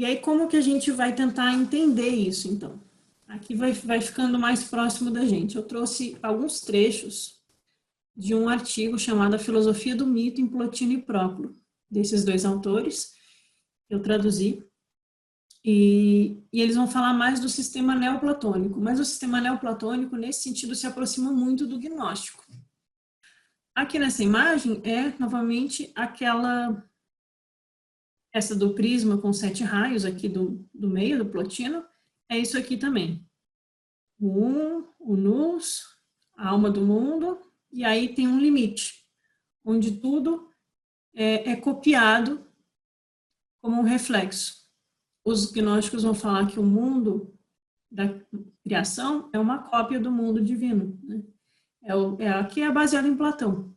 E aí, como que a gente vai tentar entender isso, então? Aqui vai ficando mais próximo da gente. Eu trouxe alguns trechos de um artigo chamado A Filosofia do Mito em Plotino e Próclo, desses dois autores, eu traduzi, e eles vão falar mais do sistema neoplatônico, mas o sistema neoplatônico, nesse sentido, se aproxima muito do gnóstico. Aqui nessa imagem é, novamente, essa do prisma com 7 raios aqui do meio do Plotino, é isso aqui também. O nous, a alma do mundo, e aí tem um limite, onde tudo é copiado como um reflexo. Os gnósticos vão falar que o mundo da criação é uma cópia do mundo divino, né? Aqui é baseado em Platão.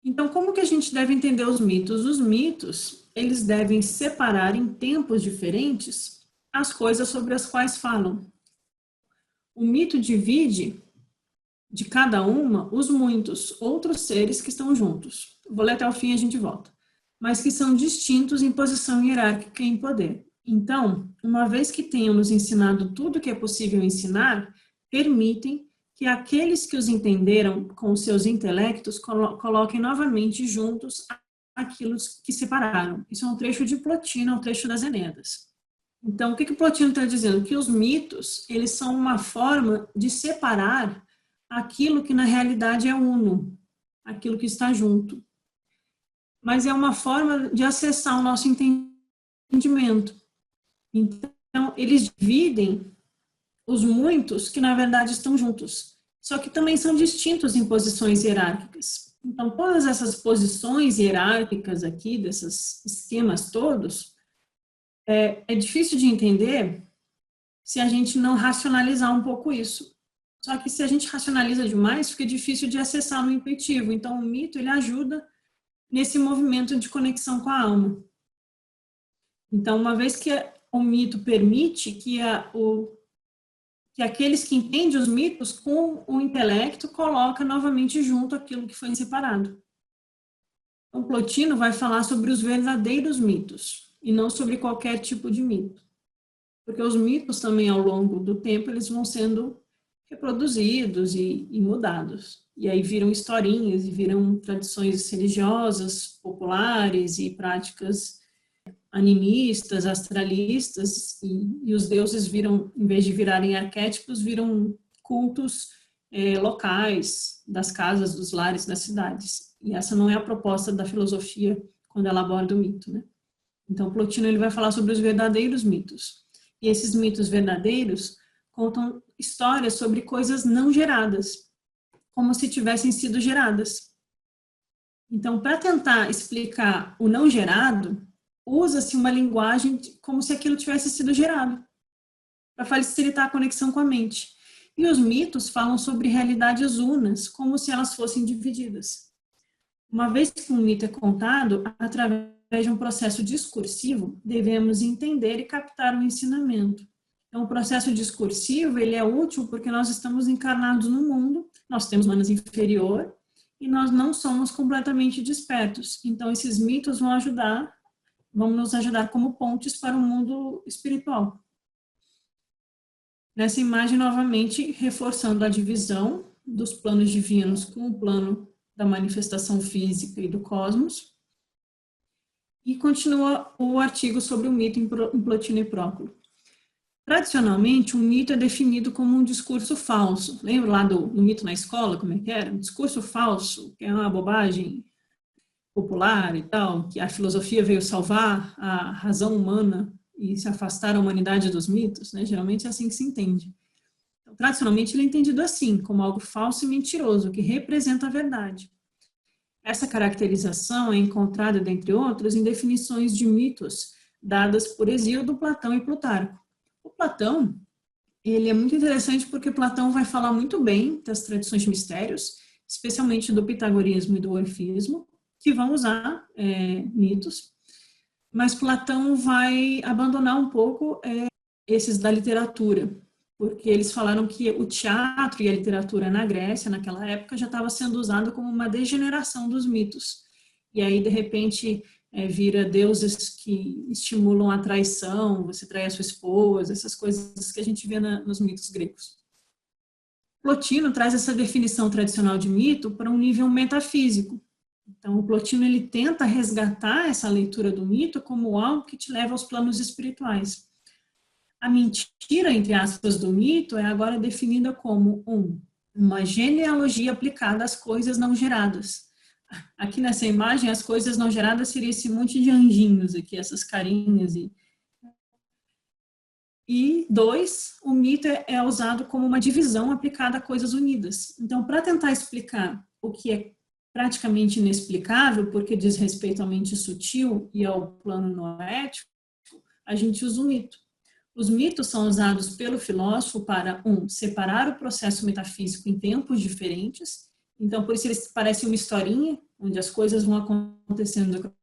Então, como que a gente deve entender os mitos? Os mitos, eles devem separar em tempos diferentes as coisas sobre as quais falam. O mito divide de cada uma os muitos outros seres que estão juntos. Vou ler até o fim e a gente volta. Mas que são distintos em posição hierárquica e em poder. Então, uma vez que tenham nos ensinado tudo o que é possível ensinar, permitem que aqueles que os entenderam com seus intelectos coloquem novamente juntos aquilo que separaram. Isso é um trecho de Plotino, é um trecho das Eneas. Então, o que o Plotino está dizendo? Que os mitos, eles são uma forma de separar aquilo que na realidade é uno, aquilo que está junto. Mas é uma forma de acessar o nosso entendimento. Então, eles dividem os muitos que, na verdade, estão juntos. Só que também são distintos em posições hierárquicas. Então, todas essas posições hierárquicas aqui, desses esquemas todos, é difícil de entender se a gente não racionalizar um pouco isso. Só que se a gente racionaliza demais, fica difícil de acessar no intuitivo. Então, o mito, ele ajuda nesse movimento de conexão com a alma. Então, uma vez que o mito permite que aqueles que entendem os mitos com o intelecto coloca novamente junto aquilo que foi separado. Então, Plotino vai falar sobre os verdadeiros mitos e não sobre qualquer tipo de mito. Porque os mitos também, ao longo do tempo, eles vão sendo reproduzidos e mudados. E aí viram historinhas e viram tradições religiosas, populares e práticas animistas, astralistas, e os deuses viram, em vez de virarem arquétipos, viram cultos locais das casas, dos lares, das cidades. E essa não é a proposta da filosofia quando ela aborda o mito, né? Então, Plotino ele vai falar sobre os verdadeiros mitos. E esses mitos verdadeiros contam histórias sobre coisas não geradas, como se tivessem sido geradas. Então, para tentar explicar o não gerado, usa-se uma linguagem como se aquilo tivesse sido gerado, para facilitar a conexão com a mente. E os mitos falam sobre realidades unas, como se elas fossem divididas. Uma vez que um mito é contado, através de um processo discursivo, devemos entender e captar o ensinamento. Então, o processo discursivo, ele é útil porque nós estamos encarnados no mundo, nós temos manas inferior, e nós não somos completamente despertos. Então, esses mitos vão nos ajudar como pontes para o mundo espiritual. Nessa imagem, novamente, reforçando a divisão dos planos divinos com o plano da manifestação física e do cosmos. E continua o artigo sobre o mito em Plotino e Próclo. Tradicionalmente, um mito é definido como um discurso falso. Lembra lá do mito na escola, como é que era? Um discurso falso, que é uma bobagem popular e tal, que a filosofia veio salvar a razão humana e se afastar a humanidade dos mitos, né? Geralmente é assim que se entende. Então, tradicionalmente, ele é entendido assim, como algo falso e mentiroso, que representa a verdade. Essa caracterização é encontrada, dentre outros, em definições de mitos dadas por Hesíodo, Platão e Plutarco. O Platão, ele é muito interessante porque Platão vai falar muito bem das tradições de mistérios, especialmente do pitagorismo e do orfismo, que vão usar mitos, mas Platão vai abandonar um pouco esses da literatura, porque eles falaram que o teatro e a literatura na Grécia, naquela época, já estava sendo usado como uma degeneração dos mitos. E aí, de repente, vira deuses que estimulam a traição, você trai a sua esposa, essas coisas que a gente vê nos mitos gregos. Plotino traz essa definição tradicional de mito para um nível metafísico. Então, o Plotino ele tenta resgatar essa leitura do mito como algo que te leva aos planos espirituais. A mentira, entre aspas, do mito é agora definida como uma genealogia aplicada às coisas não geradas. Aqui nessa imagem, as coisas não geradas seria esse monte de anjinhos aqui, essas carinhas. E 2, o mito é usado como uma divisão aplicada a coisas unidas. Então, para tentar explicar o que é praticamente inexplicável, porque diz respeito à mente sutil e ao plano noético, a gente usa o mito. Os mitos são usados pelo filósofo para, separar o processo metafísico em tempos diferentes. Então, por isso eles parecem uma historinha, onde as coisas vão acontecendo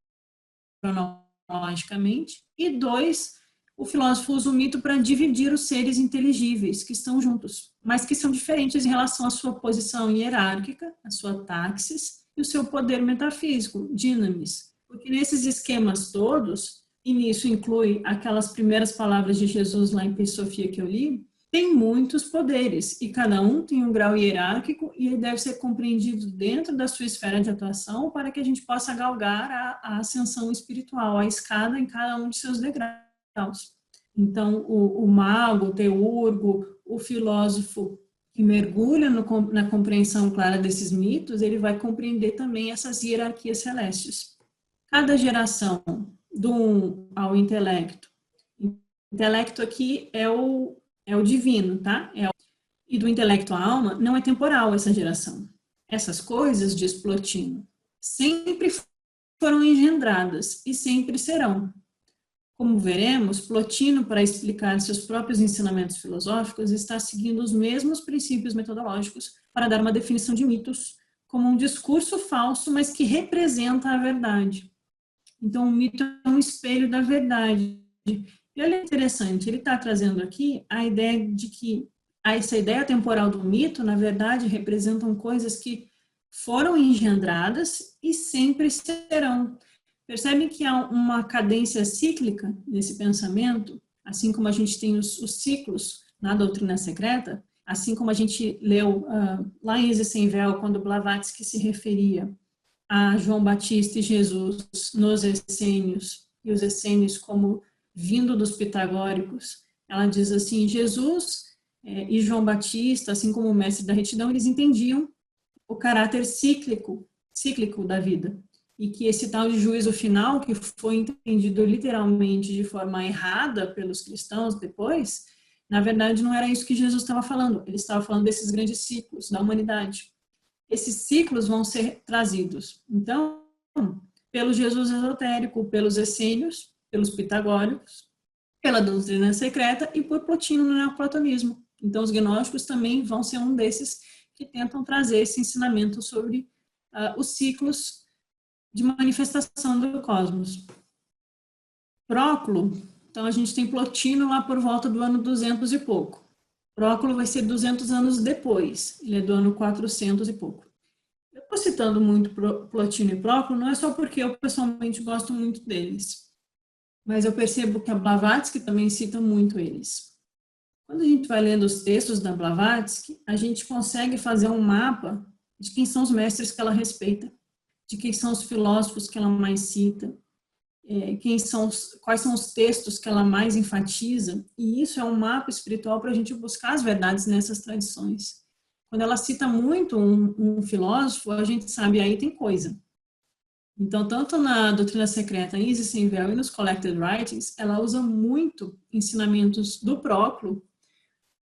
cronologicamente. E 2, o filósofo usa o mito para dividir os seres inteligíveis que estão juntos, mas que são diferentes em relação à sua posição hierárquica, a sua taxis e o seu poder metafísico, dinamis. Porque nesses esquemas todos, e nisso inclui aquelas primeiras palavras de Jesus lá em Sofia que eu li, tem muitos poderes, e cada um tem um grau hierárquico, e ele deve ser compreendido dentro da sua esfera de atuação para que a gente possa galgar a ascensão espiritual, a escada em cada um de seus degraus. Então, o mago, o teurgo, o filósofo que mergulha na compreensão clara desses mitos, ele vai compreender também essas hierarquias celestes. Cada geração, do ao intelecto, intelecto aqui é o divino, tá? E do intelecto à alma, não é temporal essa geração. Essas coisas, diz Plotino, sempre foram engendradas e sempre serão. Como veremos, Plotino, para explicar seus próprios ensinamentos filosóficos, está seguindo os mesmos princípios metodológicos para dar uma definição de mitos como um discurso falso, mas que representa a verdade. Então, o mito é um espelho da verdade. E olha interessante, ele está trazendo aqui a ideia de que essa ideia temporal do mito, na verdade, representam coisas que foram engendradas e sempre serão. Percebem que há uma cadência cíclica nesse pensamento, assim como a gente tem os ciclos na doutrina secreta, assim como a gente leu lá em Isis Sem Véu, quando Blavatsky se referia a João Batista e Jesus nos essênios, e os essênios como vindo dos pitagóricos. Ela diz assim, Jesus e João Batista, assim como o mestre da retidão, eles entendiam o caráter cíclico da vida. E que esse tal de juízo final, que foi entendido literalmente de forma errada pelos cristãos depois, na verdade não era isso que Jesus estava falando. Ele estava falando desses grandes ciclos da humanidade. Esses ciclos vão ser trazidos, então, pelo Jesus esotérico, pelos essênios, pelos pitagóricos, pela doutrina secreta e por Plotino no neoplatonismo. Então, os gnósticos também vão ser um desses que tentam trazer esse ensinamento sobre os ciclos de manifestação do cosmos. Próclo, então a gente tem Plotino lá por volta do ano 200 e pouco. Próclo vai ser 200 anos depois, ele é do ano 400 e pouco. Eu estou citando muito Plotino e Próclo, não é só porque eu pessoalmente gosto muito deles, mas eu percebo que a Blavatsky também cita muito eles. Quando a gente vai lendo os textos da Blavatsky, a gente consegue fazer um mapa de quem são os mestres que ela respeita, de quem são os filósofos que ela mais cita, quais são os textos que ela mais enfatiza, e isso é um mapa espiritual para a gente buscar as verdades nessas tradições. Quando ela cita muito um filósofo, a gente sabe, aí tem coisa. Então, tanto na doutrina secreta, em Isis Sem Véu e nos Collected Writings, ela usa muito ensinamentos do Próclo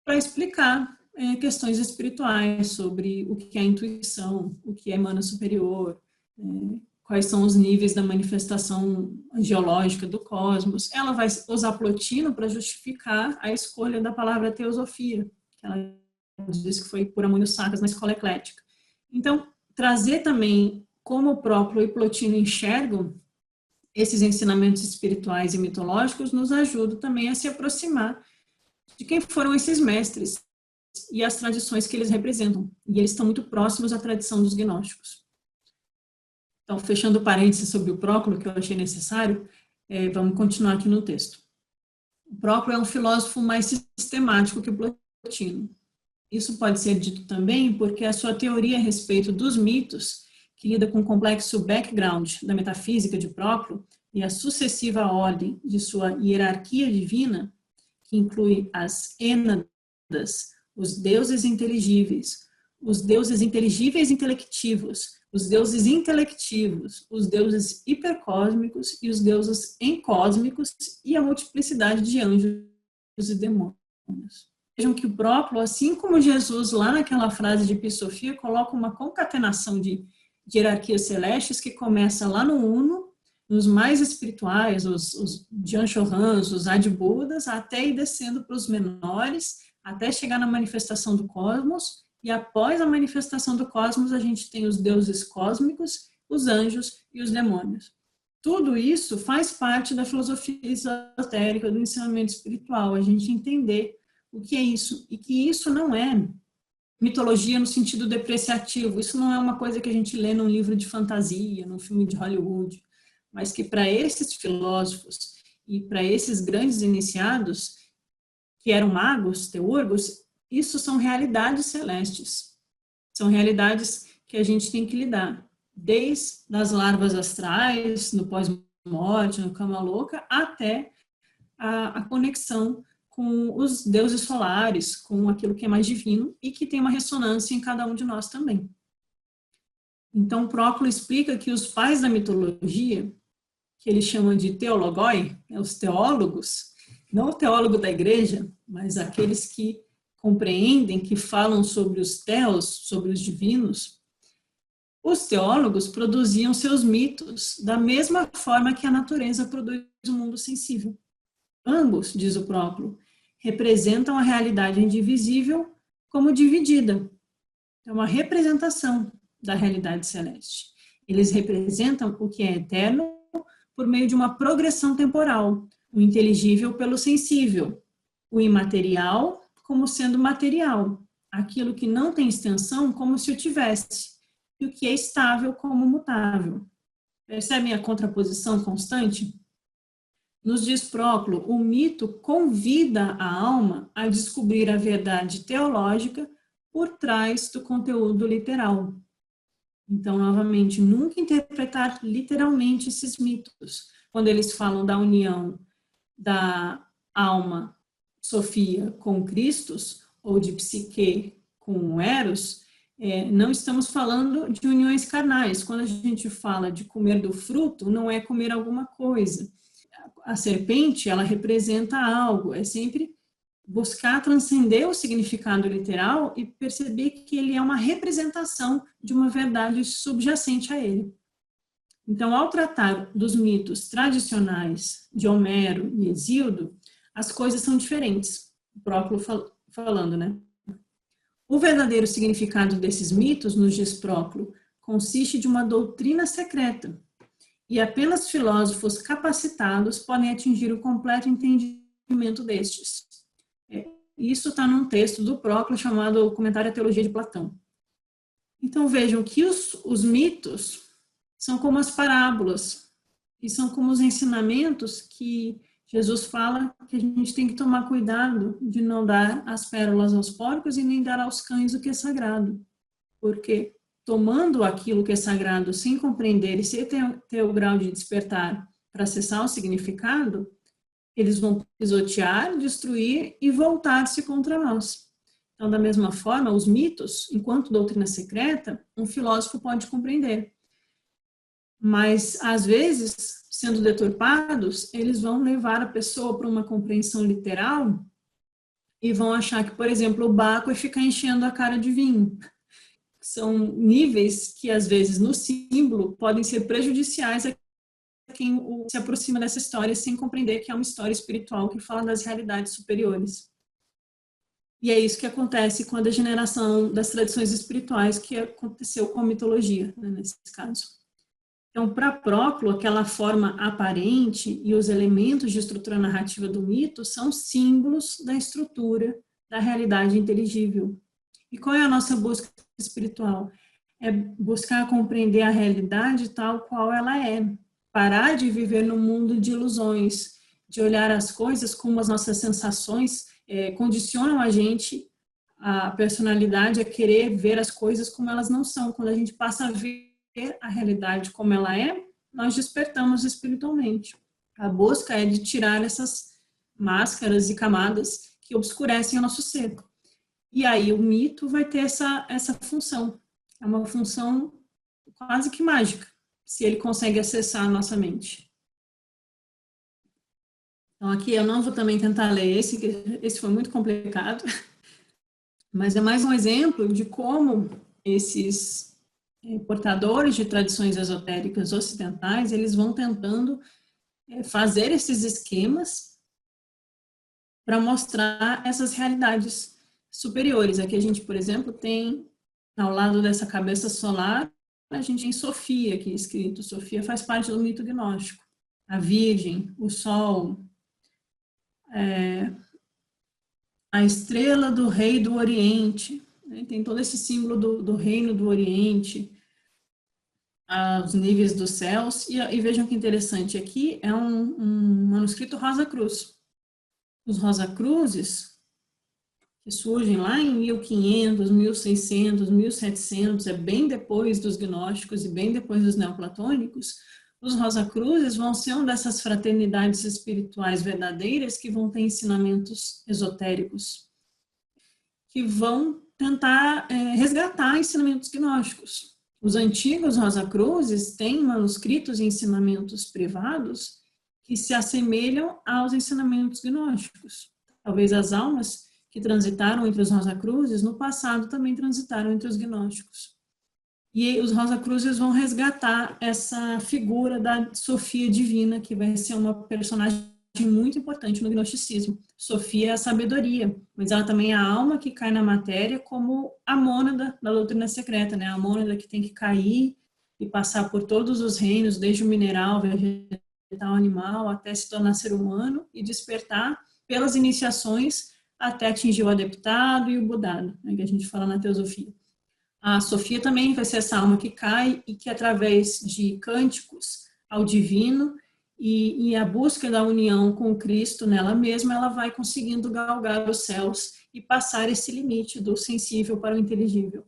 para explicar questões espirituais sobre o que é intuição, o que é mana superior, quais são os níveis da manifestação geológica do cosmos. Ela vai usar Plotino para justificar a escolha da palavra teosofia, que ela diz que foi por Amânio Sacas na escola eclética. Então, trazer também como o Próclo e Plotino enxergam esses ensinamentos espirituais e mitológicos nos ajuda também a se aproximar de quem foram esses mestres e as tradições que eles representam. E eles estão muito próximos à tradição dos gnósticos. Então, fechando parênteses sobre o Próclo, que eu achei necessário, vamos continuar aqui no texto. O Próclo é um filósofo mais sistemático que o Plotino. Isso pode ser dito também porque a sua teoria a respeito dos mitos, que lida com o complexo background da metafísica de Próclo e a sucessiva ordem de sua hierarquia divina, que inclui as ênadas, os deuses inteligíveis intelectivos, os deuses intelectivos, os deuses hipercósmicos e os deuses encósmicos e a multiplicidade de anjos e demônios. Vejam que o Próclo, assim como Jesus lá naquela frase de Episofia, coloca uma concatenação de hierarquias celestes que começa lá no Uno, nos mais espirituais, os Janshohans, os Adibudas, até ir descendo para os menores, até chegar na manifestação do cosmos, e após a manifestação do cosmos, a gente tem os deuses cósmicos, os anjos e os demônios. Tudo isso faz parte da filosofia esotérica, do ensinamento espiritual, a gente entender o que é isso, e que isso não é mitologia no sentido depreciativo, isso não é uma coisa que a gente lê num livro de fantasia, num filme de Hollywood, mas que para esses filósofos e para esses grandes iniciados, que eram magos, teurgos, isso são realidades celestes, são realidades que a gente tem que lidar, desde as larvas astrais, no pós-morte, no cama louca, até a conexão com os deuses solares, com aquilo que é mais divino e que tem uma ressonância em cada um de nós também. Então, Próclo explica que os pais da mitologia, que ele chama de teologoi, os teólogos, não o teólogo da igreja, mas aqueles que compreendem, que falam sobre os teos, sobre os divinos, os teólogos produziam seus mitos da mesma forma que a natureza produz o mundo sensível. Ambos, diz o Próclo, representam a realidade indivisível como dividida. É uma representação da realidade celeste. Eles representam o que é eterno por meio de uma progressão temporal, o inteligível pelo sensível, o imaterial como sendo material, aquilo que não tem extensão como se o tivesse, e o que é estável como mutável. Percebem a contraposição constante? Nos diz Próclo, o mito convida a alma a descobrir a verdade teológica por trás do conteúdo literal. Então, novamente, nunca interpretar literalmente esses mitos. Quando eles falam da união da alma Sofia com Christos, ou de Psique com Eros, não estamos falando de uniões carnais. Quando a gente fala de comer do fruto, não é comer alguma coisa. A serpente, ela representa algo, é sempre buscar transcender o significado literal e perceber que ele é uma representação de uma verdade subjacente a ele. Então, ao tratar dos mitos tradicionais de Homero e Hesíodo, as coisas são diferentes. O Próclo falando, né? O verdadeiro significado desses mitos, nos diz Próclo, consiste de uma doutrina secreta, e apenas filósofos capacitados podem atingir o completo entendimento destes. Isso está num texto do Próclo chamado Comentário à Teologia de Platão. Então vejam que os mitos são como as parábolas, e são como os ensinamentos que Jesus fala que a gente tem que tomar cuidado de não dar as pérolas aos porcos e nem dar aos cães o que é sagrado. Porque tomando aquilo que é sagrado sem compreender e sem ter o grau de despertar para acessar o significado, eles vão pisotear, destruir e voltar-se contra nós. Então, da mesma forma, os mitos, enquanto doutrina secreta, um filósofo pode compreender. Mas, às vezes, sendo deturpados, eles vão levar a pessoa para uma compreensão literal e vão achar que, por exemplo, o Baco é ficar enchendo a cara de vinho. São níveis que, às vezes, no símbolo, podem ser prejudiciais a quem se aproxima dessa história sem compreender que é uma história espiritual que fala das realidades superiores. E é isso que acontece com a degeneração das tradições espirituais que aconteceu com a mitologia, né, nesse caso. Então, para Próclo, aquela forma aparente e os elementos de estrutura narrativa do mito são símbolos da estrutura da realidade inteligível. E qual é a nossa busca espiritual? é buscar compreender a realidade tal qual ela é, parar de viver no mundo de ilusões, de olhar as coisas como as nossas sensações condicionam a gente, a personalidade, a querer ver as coisas como elas não são. Quando a gente passa a ver a realidade como ela é, nós despertamos espiritualmente. A busca é de tirar essas máscaras e camadas que obscurecem o nosso ser. E aí o mito vai ter essa função. É uma função quase que mágica, se ele consegue acessar a nossa mente. Então aqui eu não vou também tentar ler esse foi muito complicado, mas é mais um exemplo de como esses portadores de tradições esotéricas ocidentais, eles vão tentando fazer esses esquemas para mostrar essas realidades superiores. Aqui a gente, por exemplo, tem ao lado dessa cabeça solar, a gente tem Sofia aqui escrito. Sofia faz parte do mito gnóstico. A Virgem, o Sol, a estrela do rei do Oriente, né? Tem todo esse símbolo do reino do Oriente, os níveis dos céus, e vejam que interessante, aqui é um manuscrito Rosa Cruz. Os Rosa Cruzes, que surgem lá em 1500, 1600, 1700, é bem depois dos gnósticos e bem depois dos neoplatônicos, os Rosa Cruzes vão ser uma dessas fraternidades espirituais verdadeiras que vão ter ensinamentos esotéricos, que vão tentar resgatar ensinamentos gnósticos. Os antigos Rosa Cruzes têm manuscritos e ensinamentos privados que se assemelham aos ensinamentos gnósticos. Talvez as almas que transitaram entre os Rosa Cruzes no passado também transitaram entre os gnósticos. E os Rosa Cruzes vão resgatar essa figura da Sofia divina, que vai ser uma personagem muito importante no gnosticismo. Sofia é a sabedoria, mas ela também é a alma que cai na matéria como a mônada da doutrina secreta, né? A mônada que tem que cair e passar por todos os reinos, desde o mineral, vegetal, animal, até se tornar ser humano e despertar pelas iniciações até atingir o adeptado e o budado, né, que a gente fala na teosofia. A Sofia também vai ser essa alma que cai e que, através de cânticos ao divino e a busca da união com Cristo nela mesma, ela vai conseguindo galgar os céus e passar esse limite do sensível para o inteligível.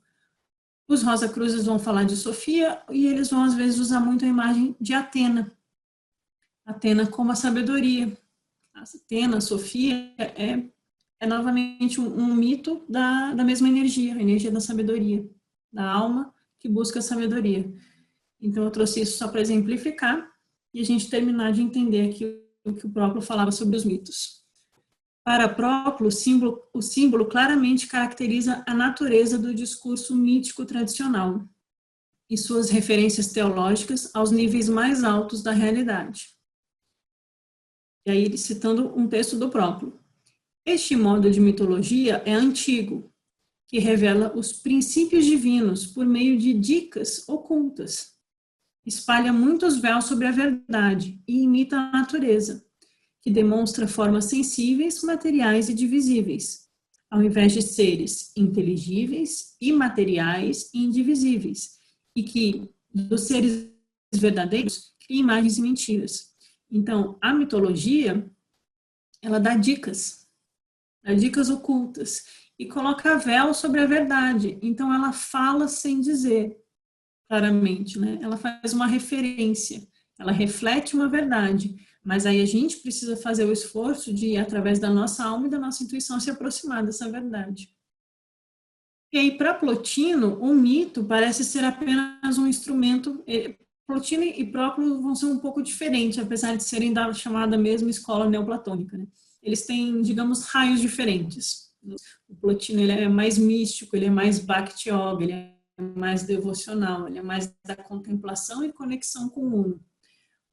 Os Rosa Cruzes vão falar de Sofia e eles vão, às vezes, usar muito a imagem de Atena. Atena como a sabedoria. A Atena, a Sofia, é novamente um mito da mesma energia, a energia da sabedoria, da alma que busca a sabedoria. Então, eu trouxe isso só para exemplificar e a gente terminar de entender aqui o que o Próclo falava sobre os mitos. Para Próclo, o símbolo claramente caracteriza a natureza do discurso mítico tradicional e suas referências teológicas aos níveis mais altos da realidade. E aí, citando um texto do Próclo. Este modo de mitologia é antigo, que revela os princípios divinos por meio de dicas ocultas. Espalha muitos véus sobre a verdade e imita a natureza, que demonstra formas sensíveis, materiais e divisíveis, ao invés de seres inteligíveis, imateriais e indivisíveis, e que, dos seres verdadeiros, cria imagens e mentiras. Então, a mitologia, ela dá dicas ocultas, e coloca véu sobre a verdade. Então, ela fala sem dizer claramente, né? Ela faz uma referência, ela reflete uma verdade, mas aí a gente precisa fazer o esforço de, através da nossa alma e da nossa intuição, se aproximar dessa verdade. E aí, para Plotino, o mito parece ser apenas um instrumento. Plotino e Próclo vão ser um pouco diferentes, apesar de serem da chamada mesma escola neoplatônica, né? Eles têm, digamos, raios diferentes. O Plotino, ele é mais místico, ele é mais Bhakti Yoga, ele é mais devocional, ele é mais da contemplação e conexão com o Uno.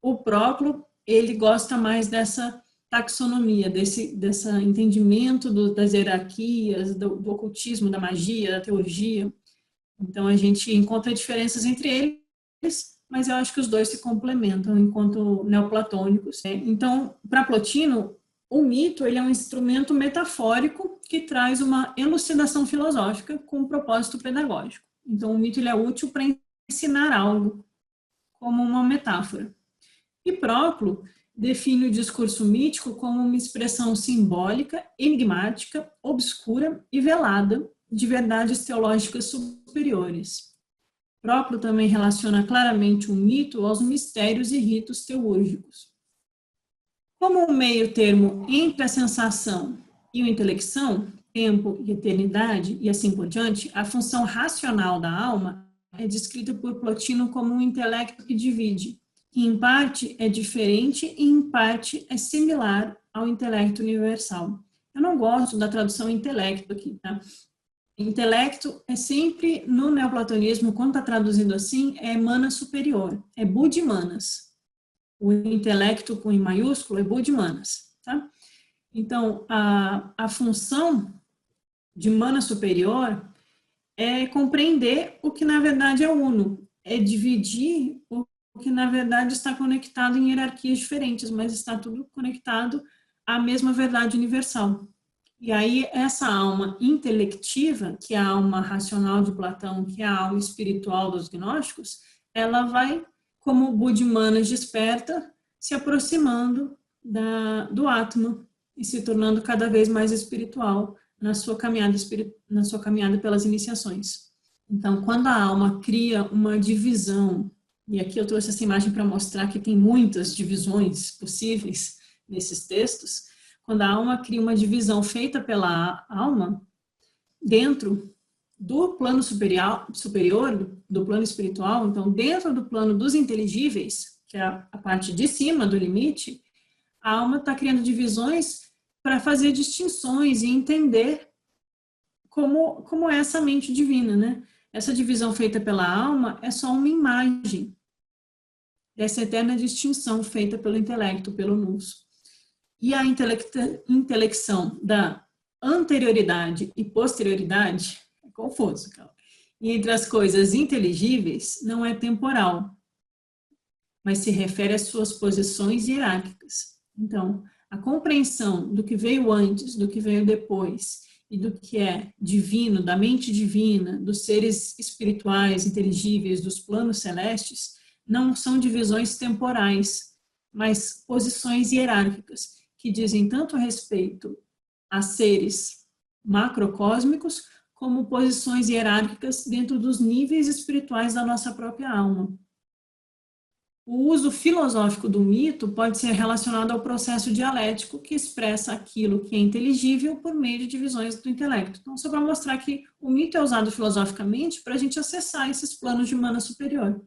O Próclo, ele gosta mais dessa taxonomia, desse entendimento das hierarquias, do ocultismo, da magia, da teurgia. Então, a gente encontra diferenças entre eles, mas eu acho que os dois se complementam enquanto neoplatônicos. Então, para Plotino, o mito, ele é um instrumento metafórico que traz uma elucidação filosófica com um propósito pedagógico. Então, o mito ele é útil para ensinar algo, como uma metáfora. E Proclo define o discurso mítico como uma expressão simbólica, enigmática, obscura e velada de verdades teológicas superiores. Proclo também relaciona claramente o mito aos mistérios e ritos teúrgicos. Como o meio termo entre a sensação e a intelecção, tempo e eternidade, e assim por diante, a função racional da alma é descrita por Plotino como um intelecto que divide, que em parte é diferente e em parte é similar ao intelecto universal. Eu não gosto da tradução intelecto aqui, tá? Intelecto é sempre, no neoplatonismo, quando está traduzido assim, é manas superior, é budimanas. O intelecto com I maiúsculo é budimanas, tá? Então, a função de mana superior é compreender o que na verdade é uno, é dividir o que na verdade está conectado em hierarquias diferentes, mas está tudo conectado à mesma verdade universal. E aí essa alma intelectiva, que é a alma racional de Platão, que é a alma espiritual dos gnósticos, ela vai, como o Budimanas desperta, se aproximando do Atma e se tornando cada vez mais espiritual na sua caminhada pelas iniciações. Então, quando a alma cria uma divisão, e aqui eu trouxe essa imagem para mostrar que tem muitas divisões possíveis nesses textos, quando a alma cria uma divisão feita pela alma, dentro do plano superior, do plano espiritual, então dentro do plano dos inteligíveis, que é a parte de cima do limite, a alma está criando divisões para fazer distinções e entender como é essa mente divina, né? Essa divisão feita pela alma é só uma imagem dessa eterna distinção feita pelo intelecto, pelo nous. E a intelecção da anterioridade e posterioridade é confuso, calma. E entre as coisas inteligíveis não é temporal, mas se refere às suas posições hierárquicas. Então, a compreensão do que veio antes, do que veio depois, e do que é divino, da mente divina, dos seres espirituais, inteligíveis, dos planos celestes, não são divisões temporais, mas posições hierárquicas, que dizem tanto respeito a seres macrocósmicos, como posições hierárquicas dentro dos níveis espirituais da nossa própria alma. O uso filosófico do mito pode ser relacionado ao processo dialético que expressa aquilo que é inteligível por meio de divisões do intelecto. Então, só para mostrar que o mito é usado filosoficamente para a gente acessar esses planos de mana superior.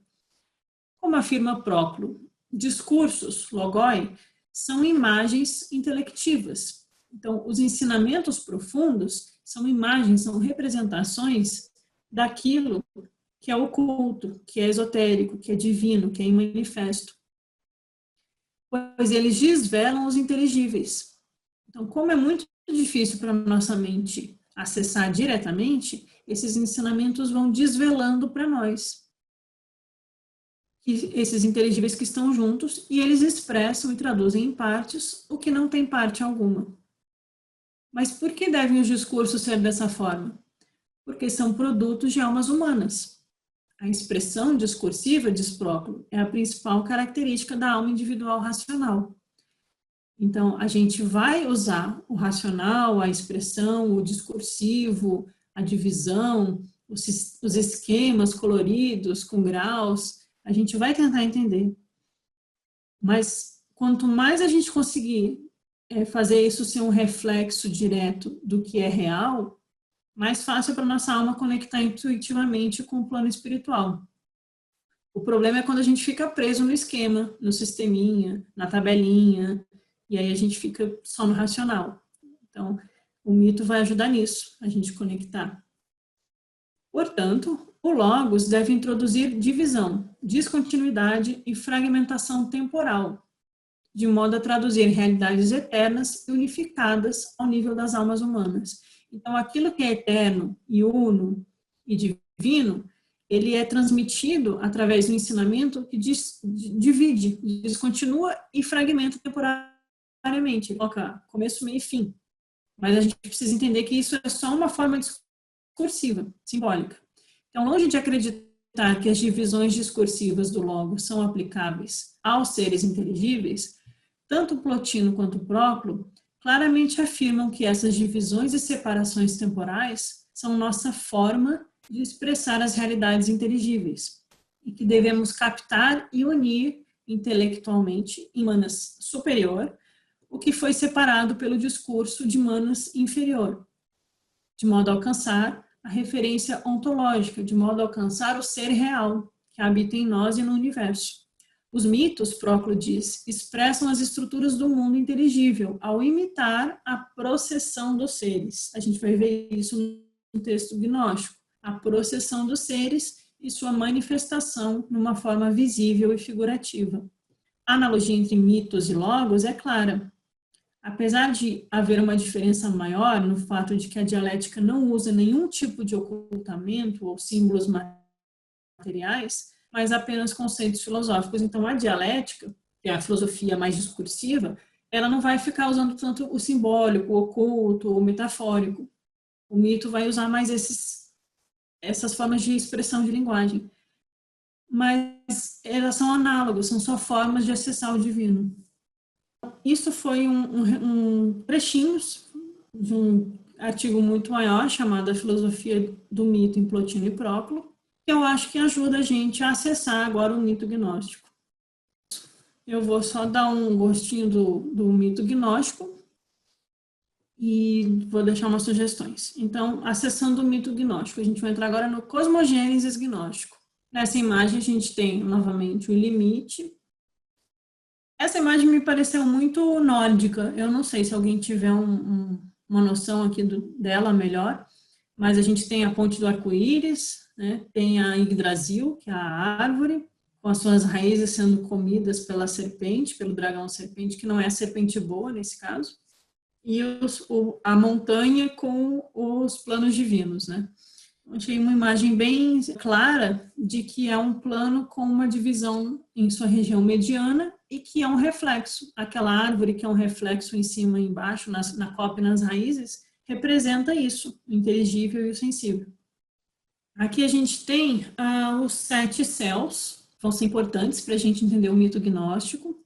Como afirma Proclo, discursos, logoi, são imagens intelectivas. Então, os ensinamentos profundos são imagens, são representações daquilo que é oculto, que é esotérico, que é divino, que é imanifesto. Pois eles desvelam os inteligíveis. Então, como é muito difícil para a nossa mente acessar diretamente, esses ensinamentos vão desvelando para nós esses inteligíveis que estão juntos, e eles expressam e traduzem em partes o que não tem parte alguma. Mas por que devem os discursos ser dessa forma? Porque são produtos de almas humanas. A expressão discursiva, diz Proclo, é a principal característica da alma individual racional. Então, a gente vai usar o racional, a expressão, o discursivo, a divisão, os esquemas coloridos, com graus. A gente vai tentar entender. Mas quanto mais a gente conseguir fazer isso ser um reflexo direto do que é real, mais fácil para nossa alma conectar intuitivamente com o plano espiritual. O problema é quando a gente fica preso no esquema, no sisteminha, na tabelinha, e aí a gente fica só no racional. Então, o mito vai ajudar nisso, a gente conectar. Portanto, o Logos deve introduzir divisão, descontinuidade e fragmentação temporal, de modo a traduzir realidades eternas e unificadas ao nível das almas humanas. Então, aquilo que é eterno e uno e divino, ele é transmitido através do ensinamento que divide, descontinua e fragmenta temporariamente. Coloca começo, meio e fim. Mas a gente precisa entender que isso é só uma forma discursiva, simbólica. Então, longe de acreditar que as divisões discursivas do Logos são aplicáveis aos seres inteligíveis, tanto Plotino quanto Próclo claramente afirmam que essas divisões e separações temporais são nossa forma de expressar as realidades inteligíveis e que devemos captar e unir intelectualmente em Manas superior o que foi separado pelo discurso de Manas inferior, de modo a alcançar a referência ontológica, de modo a alcançar o ser real que habita em nós e no universo. Os mitos, Próclo diz, expressam as estruturas do mundo inteligível ao imitar a processão dos seres. A gente vai ver isso no texto gnóstico. A processão dos seres e sua manifestação numa forma visível e figurativa. A analogia entre mitos e logos é clara. Apesar de haver uma diferença maior no fato de que a dialética não usa nenhum tipo de ocultamento ou símbolos materiais, mas apenas conceitos filosóficos. Então, a dialética, que é a filosofia mais discursiva, ela não vai ficar usando tanto o simbólico, o oculto, o metafórico. O mito vai usar mais essas formas de expressão de linguagem. Mas elas são análogos, são só formas de acessar o divino. Isso foi trechinhos de um artigo muito maior chamado A Filosofia do Mito em Plotino e Próclo, que eu acho que ajuda a gente a acessar agora o mito gnóstico. Eu vou só dar um gostinho do mito gnóstico e vou deixar umas sugestões. Então, acessando o mito gnóstico, a gente vai entrar agora no Cosmogênesis gnóstico. Nessa imagem a gente tem, novamente, o limite. Essa imagem me pareceu muito nórdica. Eu não sei se alguém tiver uma noção aqui dela melhor, mas a gente tem a ponte do arco-íris, né? Tem a Yggdrasil, que é a árvore, com as suas raízes sendo comidas pela serpente, pelo dragão serpente, que não é a serpente boa nesse caso, e a montanha com os planos divinos, né? Achei uma imagem bem clara de que é um plano com uma divisão em sua região mediana e que é um reflexo. Aquela árvore que é um reflexo em cima e embaixo, na copa e nas raízes, representa isso, o inteligível e o sensível. Aqui a gente tem os 7 céus, vão ser importantes para a gente entender o mito gnóstico.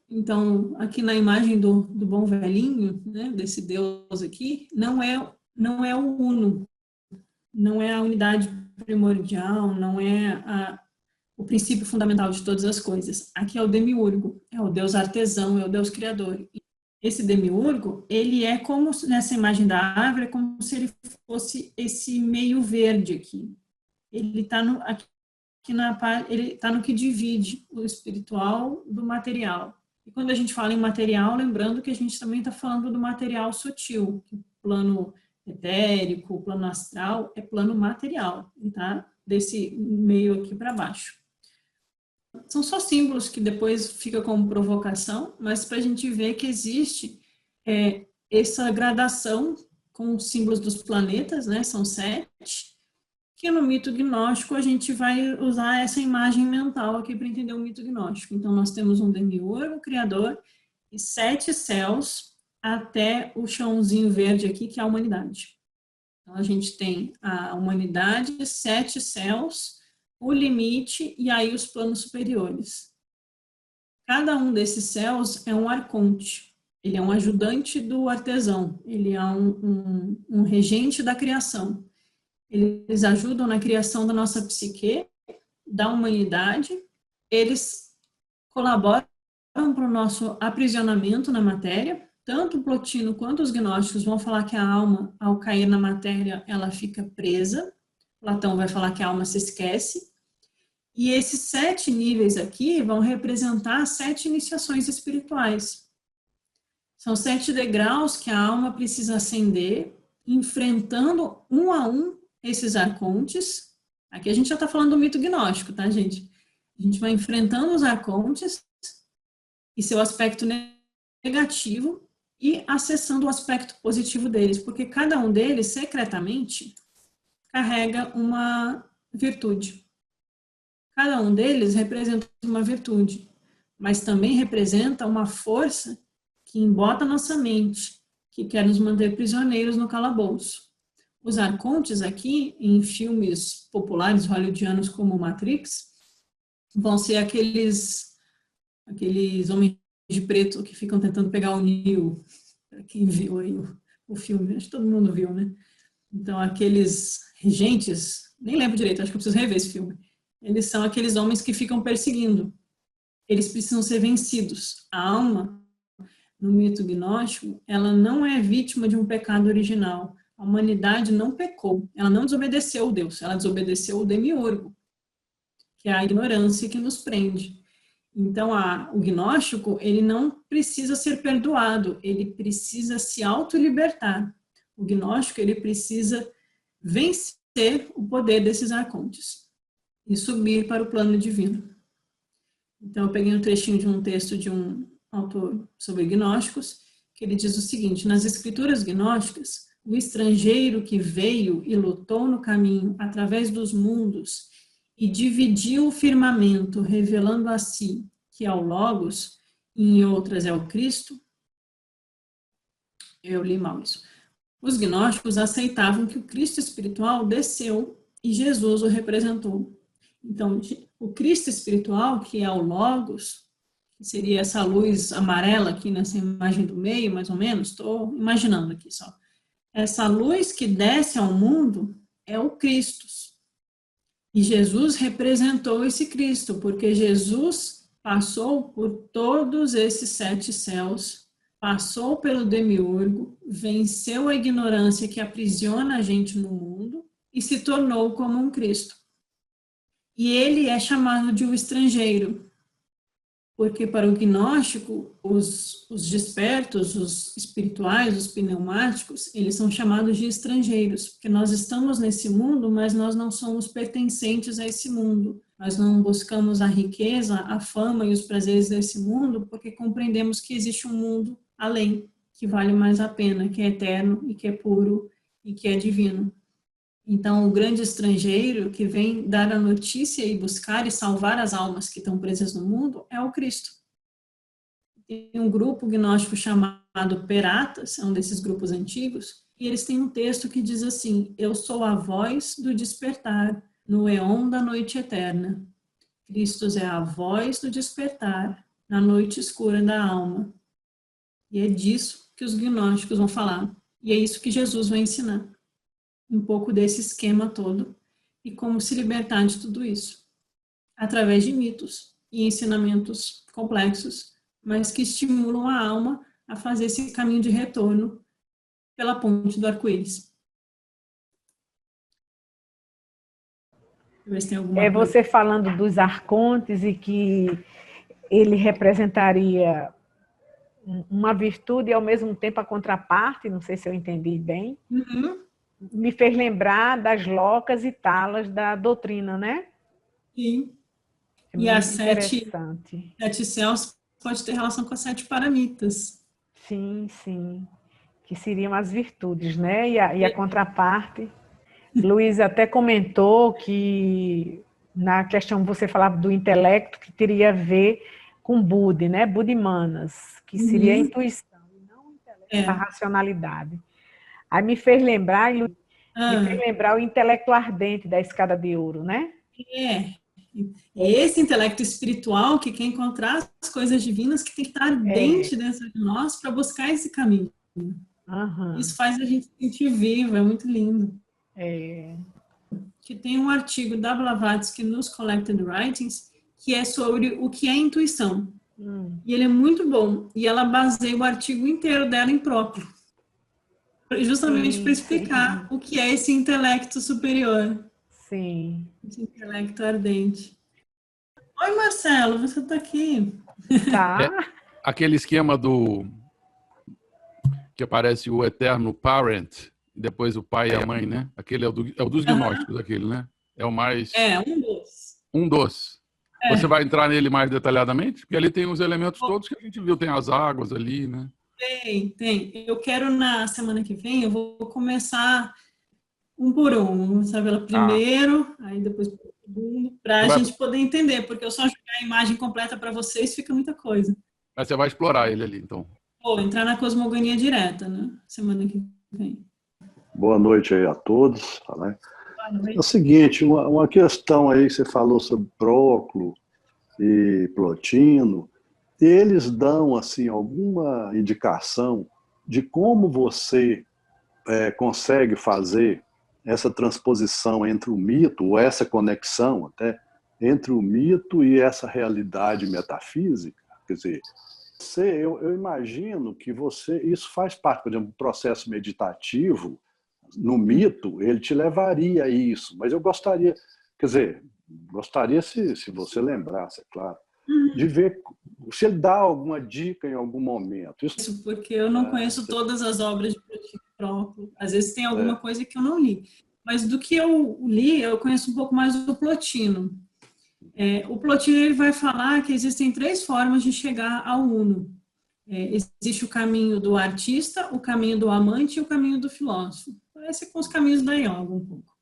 Então, aqui na imagem do bom velhinho, né, desse Deus aqui, não é o uno, não é a unidade primordial, não é o princípio fundamental de todas as coisas. Aqui é o demiurgo, é o Deus artesão, é o Deus criador. Esse demiurgo, ele é como, nessa imagem da árvore, é como se ele fosse esse meio verde aqui. Ele está ele tá no que divide o espiritual do material. E quando a gente fala em material, lembrando que a gente também está falando do material sutil, que o plano etérico, o plano astral é plano material, tá? Desse meio aqui para baixo. São só símbolos que depois fica como provocação, mas para a gente ver que existe essa gradação com os símbolos dos planetas, né? São 7, que no mito gnóstico a gente vai usar essa imagem mental aqui para entender o mito gnóstico. Então, nós temos um demiurgo, o criador, e 7 céus até o chãozinho verde aqui, que é a humanidade. Então, a gente tem a humanidade, 7 céus, o limite e aí os planos superiores. Cada um desses céus é um arconte. Ele é um ajudante do artesão. Ele é um regente da criação. Eles ajudam na criação da nossa psique, da humanidade. Eles colaboram para o nosso aprisionamento na matéria. Tanto o Plotino quanto os gnósticos vão falar que a alma, ao cair na matéria, ela fica presa. Platão vai falar que a alma se esquece. E esses 7 níveis aqui vão representar 7 iniciações espirituais. São 7 degraus que a alma precisa ascender, enfrentando um a um esses arcontes. Aqui a gente já está falando do mito gnóstico, tá, gente? A gente vai enfrentando os arcontes e seu aspecto negativo e acessando o aspecto positivo deles, porque cada um deles, secretamente, carrega uma virtude. Cada um deles representa uma virtude, mas também representa uma força que embota nossa mente, que quer nos manter prisioneiros no calabouço. os arcontes aqui, em filmes populares hollywoodianos como Matrix, vão ser aqueles homens de preto que ficam tentando pegar o Neo. Quem viu aí o filme, acho que todo mundo viu, né? Então, aqueles regentes, nem lembro direito, acho que eu preciso rever esse filme. Eles são aqueles homens que ficam perseguindo. Eles precisam ser vencidos. A alma, no mito gnóstico, ela não é vítima de um pecado original. A humanidade não pecou, ela não desobedeceu Deus, ela desobedeceu o demiurgo, que é a ignorância que nos prende. Então, o gnóstico, ele não precisa ser perdoado, ele precisa se autolibertar. O gnóstico, ele precisa vencer o poder desses arcontes e subir para o plano divino. Então, eu peguei um trechinho de um texto de um autor sobre gnósticos, que ele diz o seguinte: nas escrituras gnósticas, o estrangeiro que veio e lutou no caminho através dos mundos e dividiu o firmamento, revelando a si que é o Logos, e em outras é o Cristo. Eu li mal isso. Os gnósticos aceitavam que o Cristo espiritual desceu e Jesus o representou. Então, o Cristo espiritual, que é o Logos, que seria essa luz amarela aqui nessa imagem do meio, mais ou menos, estou imaginando aqui só. Essa luz que desce ao mundo é o Cristo. E Jesus representou esse Cristo, porque Jesus passou por todos esses 7 céus, passou pelo demiurgo, venceu a ignorância que aprisiona a gente no mundo e se tornou como um Cristo. E ele é chamado de um estrangeiro, porque para o gnóstico, os despertos, os espirituais, os pneumáticos, eles são chamados de estrangeiros, porque nós estamos nesse mundo, mas nós não somos pertencentes a esse mundo. Nós não buscamos a riqueza, a fama e os prazeres desse mundo, porque compreendemos que existe um mundo além, que vale mais a pena, que é eterno e que é puro e que é divino. Então, o grande estrangeiro que vem dar a notícia e buscar e salvar as almas que estão presas no mundo é o Cristo. Tem um grupo gnóstico chamado Peratas, é um desses grupos antigos, e eles têm um texto que diz assim: eu sou a voz do despertar no éon da noite eterna. Cristo é a voz do despertar na noite escura da alma. E é disso que os gnósticos vão falar. E é isso que Jesus vai ensinar. Um pouco desse esquema todo e como se libertar de tudo isso, através de mitos e ensinamentos complexos, mas que estimulam a alma a fazer esse caminho de retorno pela ponte do arco-íris. Ver se tem alguma coisa. Você falando dos arcontes e que ele representaria uma virtude e ao mesmo tempo a contraparte, não sei se eu entendi bem. Uhum. Me fez lembrar das locas e talas da doutrina, né? Sim. É e as sete céus pode ter relação com as 7 paramitas. Sim, sim. Que seriam as virtudes, né? E a contraparte. Luiz até comentou que na questão você falava do intelecto, que teria a ver com Budi, né? Budimanas, que seria a intuição, e não o intelecto, a racionalidade. Aí me fez lembrar o intelecto ardente da escada de ouro, né? É esse intelecto espiritual que quer encontrar as coisas divinas, que tem que estar ardente dentro de nós para buscar esse caminho. Isso faz a gente sentir vivo, é muito lindo. Que tem um artigo da Blavatsky nos Collected Writings que é sobre o que é intuição. E ele é muito bom. E ela baseia o artigo inteiro dela em Próclo. Justamente para explicar o que é esse intelecto superior. Sim. Esse intelecto ardente. Oi, Marcelo, você está aqui. Tá. Aquele esquema que aparece o eterno parent, e depois o pai e a mãe, né? Aquele é o dos gnósticos, aquele, né? É o mais... Um dos. Você vai entrar nele mais detalhadamente? Porque ali tem os elementos todos que a gente viu. Tem as águas ali, né? Tem. Eu quero, na semana que vem, eu vou começar um por um. Vou começar pelo primeiro, aí depois pelo segundo, para a gente poder entender, porque eu só jogar a imagem completa para vocês fica muita coisa. Mas você vai explorar ele ali, então. Vou entrar na cosmogonia direta, né? Semana que vem. Boa noite aí a todos. É o seguinte, uma questão aí que você falou sobre Próclo e Plotino, eles dão assim alguma indicação de como você consegue fazer essa transposição entre o mito, ou essa conexão até, entre o mito e essa realidade metafísica? Quer dizer, eu imagino que isso faz parte, por exemplo, do processo meditativo. No mito, ele te levaria a isso, mas eu gostaria, quer dizer, se você lembrasse, é claro, de ver se ele dá alguma dica em algum momento. Isso porque eu não conheço todas as obras de Próclo. Às vezes tem alguma coisa que eu não li. Mas do que eu li, eu conheço um pouco mais do Plotino. O Plotino ele vai falar que existem 3 formas de chegar ao uno. Existe o caminho do artista, o caminho do amante e o caminho do filósofo. Parece com os caminhos da yoga um pouco.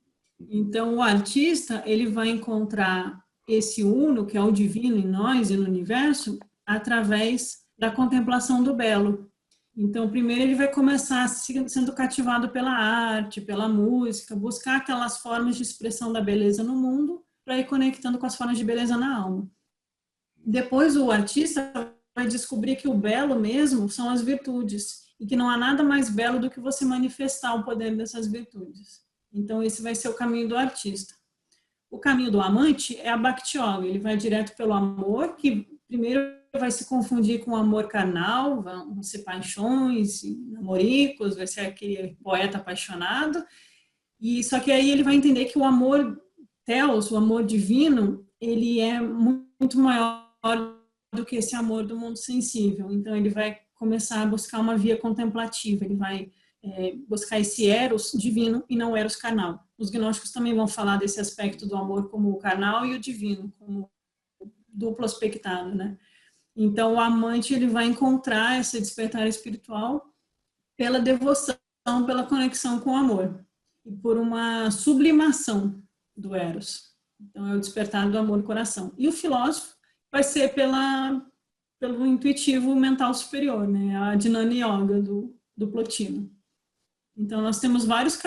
Então, o artista ele vai encontrar esse uno, que é o divino em nós e no universo, através da contemplação do belo. Então, primeiro ele vai começar sendo cativado pela arte, pela música, buscar aquelas formas de expressão da beleza no mundo, para ir conectando com as formas de beleza na alma. Depois, o artista vai descobrir que o belo mesmo são as virtudes, e que não há nada mais belo do que você manifestar o poder dessas virtudes. Então, esse vai ser o caminho do artista. O caminho do amante é a Bhakti Yoga, ele vai direto pelo amor, que primeiro vai se confundir com o amor carnal, vão ser paixões, namoricos, vai ser aquele poeta apaixonado, e só que aí ele vai entender que o amor Theos, o amor divino, ele é muito maior do que esse amor do mundo sensível. Então ele vai começar a buscar uma via contemplativa, ele vai buscar esse eros divino e não eros carnal. Os gnósticos também vão falar desse aspecto do amor como o carnal e o divino, como duplo aspectado, né? Então o amante ele vai encontrar esse despertar espiritual pela devoção, pela conexão com o amor e por uma sublimação do eros. Então é o despertar do amor no coração. E o filósofo vai ser pelo intuitivo mental superior, né? A Jnana Yoga do Plotino. Então, nós temos vários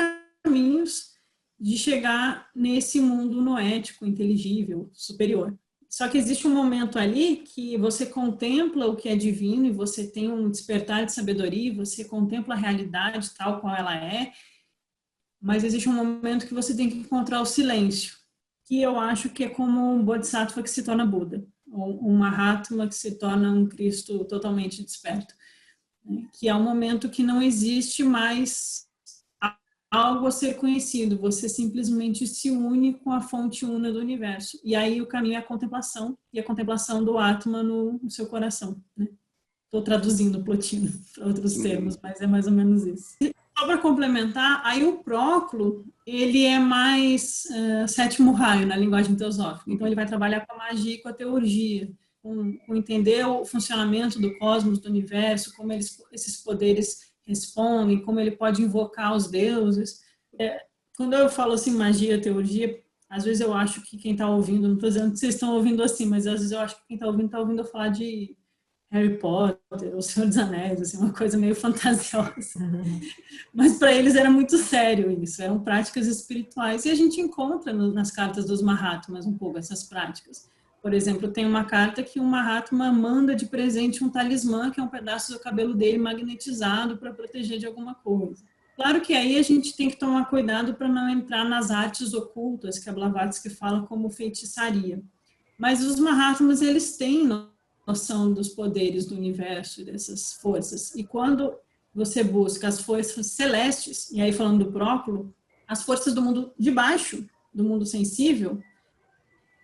caminhos de chegar nesse mundo noético, inteligível, superior. Só que existe um momento ali que você contempla o que é divino e você tem um despertar de sabedoria, você contempla a realidade tal qual ela é, mas existe um momento que você tem que encontrar o silêncio, que eu acho que é como um Bodhisattva que se torna Buda, ou um Mahatma que se torna um Cristo totalmente desperto. Que é um momento que não existe mais algo a ser conhecido, você simplesmente se une com a fonte una do universo. E aí o caminho é a contemplação, e a contemplação do Atma no seu coração. Estou traduzindo Plotino para outros termos, mas é mais ou menos isso. Só para complementar, aí o Próclo, ele é mais sétimo raio na linguagem teosófica. Então ele vai trabalhar com a magia e com a teurgia, com entender o funcionamento do cosmos, do universo, como esses poderes respondem, como ele pode invocar os deuses. Quando eu falo assim, magia, teurgia, às vezes eu acho que quem está ouvindo, não estou dizendo que vocês estão ouvindo assim, mas às vezes eu acho que quem está ouvindo eu falar de Harry Potter, O Senhor dos Anéis, assim, uma coisa meio fantasiosa. Mas para eles era muito sério isso, eram práticas espirituais. E a gente encontra nas cartas dos Mahatmas um pouco essas práticas. Por exemplo, tem uma carta que um Mahatma manda de presente um talismã, que é um pedaço do cabelo dele magnetizado para proteger de alguma coisa. Claro que aí a gente tem que tomar cuidado para não entrar nas artes ocultas, que a Blavatsky fala como feitiçaria. Mas os Mahatmas, eles têm noção dos poderes do universo e dessas forças. E quando você busca as forças celestes, e aí falando do Próclo, as forças do mundo de baixo, do mundo sensível,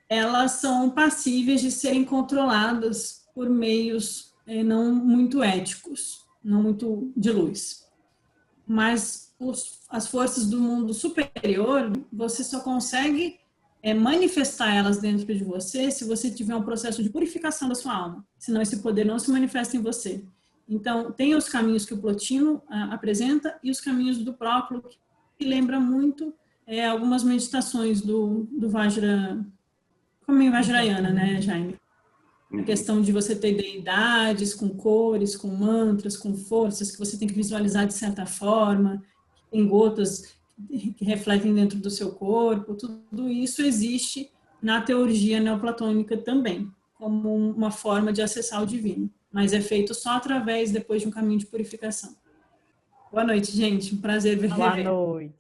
elas são passíveis de serem controladas por meios não muito éticos, não muito de luz. Mas as forças do mundo superior, você só consegue manifestar elas dentro de você se você tiver um processo de purificação da sua alma, senão esse poder não se manifesta em você. Então, tem os caminhos que o Plotino apresenta e os caminhos do Próclo, que lembra muito algumas meditações do Vajra, como em Vajrayana, né, Jaime? A questão de você ter deidades com cores, com mantras, com forças, que você tem que visualizar de certa forma. tem gotas que refletem dentro do seu corpo, tudo isso existe na teurgia neoplatônica também, como uma forma de acessar o divino, mas é feito só através, depois de um caminho de purificação. Boa noite, gente, um prazer ver. Boa noite.